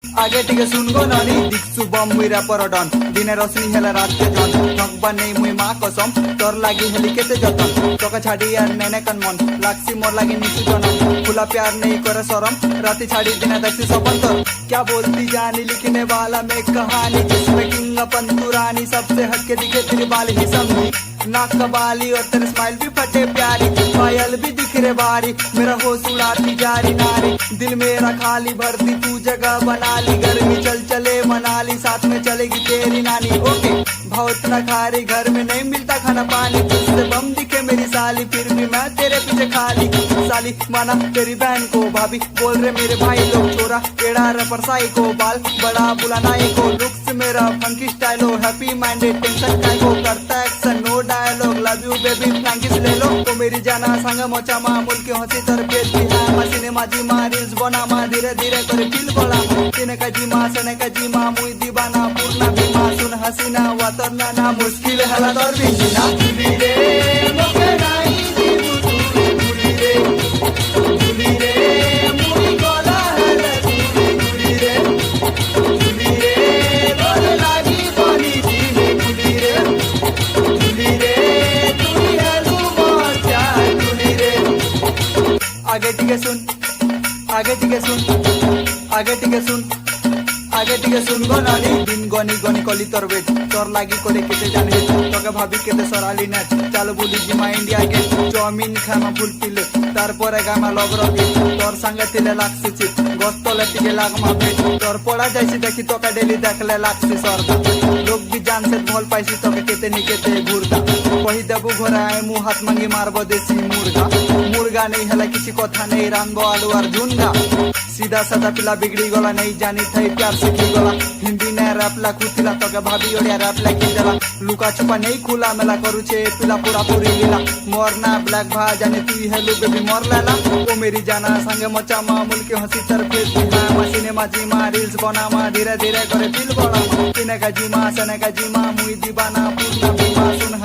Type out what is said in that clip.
आगे टिके सुनगो नानी दिक्सु बम मुई रैपर डन दिने रश्मि हेला रात के जन ठगबा नहीं मुई माँ कसम तोर लागी हेली केते जतन तोका छाड़ी यार नेने कन मन लाक्सी मोर लागी निसु जनम खुला प्यार नहीं करे शरम राती छाड़ी दिने देखती सपन तोर क्या बोलती जानी लिखने वाला मैं कहानी जिसमें किंग अपन पुरानी सबसे हटके दिखे तेरी बाल ही समझी नाक का बाली और तेरे स्माइल भी फटे प्यारी पायल भी दिख रे बारी मेरा होश उड़ाती जारी नारी दिल मेरा खाली भरती तू जगह बना ली गर्मी चल चले मनाली साथ में चलेगी तेरी नानी ओके भाव इतना खारी घर में नहीं मिलता खाना पानी तुझसे बम दिखे मेरी साली फिर भी मैं तेरे पीछे खाली साली माना तेरी बहन को भाभी बोल रहे मेरे भाई लोग छोरा टेढ़ा रपर साई को बाल बड़ा बुलाना को लुक्स मेरा फंकी स्टाइल हो हैप्पी माइंडेड टेंशन काय को करता action no dialogue love you baby फ्रैंकिस ले लो तो मेरी जाना संग मोचा मामूल के हंसी तर पेज भी है मसीने माजी मा रील्स बना मा धीरे धीरे करे फील बोला तिने का जीमा सने का जीमा मुई दीवाना पूर्ण बीमा सुन हसीना वतरना ना मुश्किल हला तोर बिना भूली रे मोके नाई भूली रे भूली रे मुई गोला हला भूली रे भूली रे तोर लागी बनी जीने भूली रे भूली रे दुनिया घूम जा भूली रे आगे टिके सुन आगे टिके सुन आगे टिके सुन आगे टिके सुन गो नानी दिन गनी गनी कली तोर वेट तोर लागी करे केते जाने तोके भाभी केते सराली नेट चल बुली जिमा इंडिया के चाउमिन खामा फुल पिले तारपरे गामा लगरो के तोर संगे तिले लागसी चित गस्तले टिके लाग मा पेट तोर पड़ा जाइसी देखी तोका डेली देखले लागसी सरदा लोग भी जान से भोल पाइसी तोके केते नि केते घुरदा कहि देबु घोरा आए मुंह हाथ मांगी मारबो देसी मुर्गा मुर्गा नहीं हला किसी कथा नहीं रांगो आलू और झुंगा सीधा साधा पिला बिगड़ी गला नहीं जानी थई प्यार सीखी गला हिंदी ने रैप ला खुतिला तोके भाभी ओडिया रैप ला खिंजला लुका छुपा नहीं खुला मेला करू छे पिला पूरा पूरी लीला मोरना ब्लैक भा जाने तू हेलो बेबी मोर लाला ओ मेरी जाना संगे मचा मामूल के हंसी तर पेट बिना मसीने माजी मा रील्स बना मा धीरे धीरे करे दिल बड़ा तिने का जीमा सने का जीमा मुई दीवाना पूर्ण बीमा सुन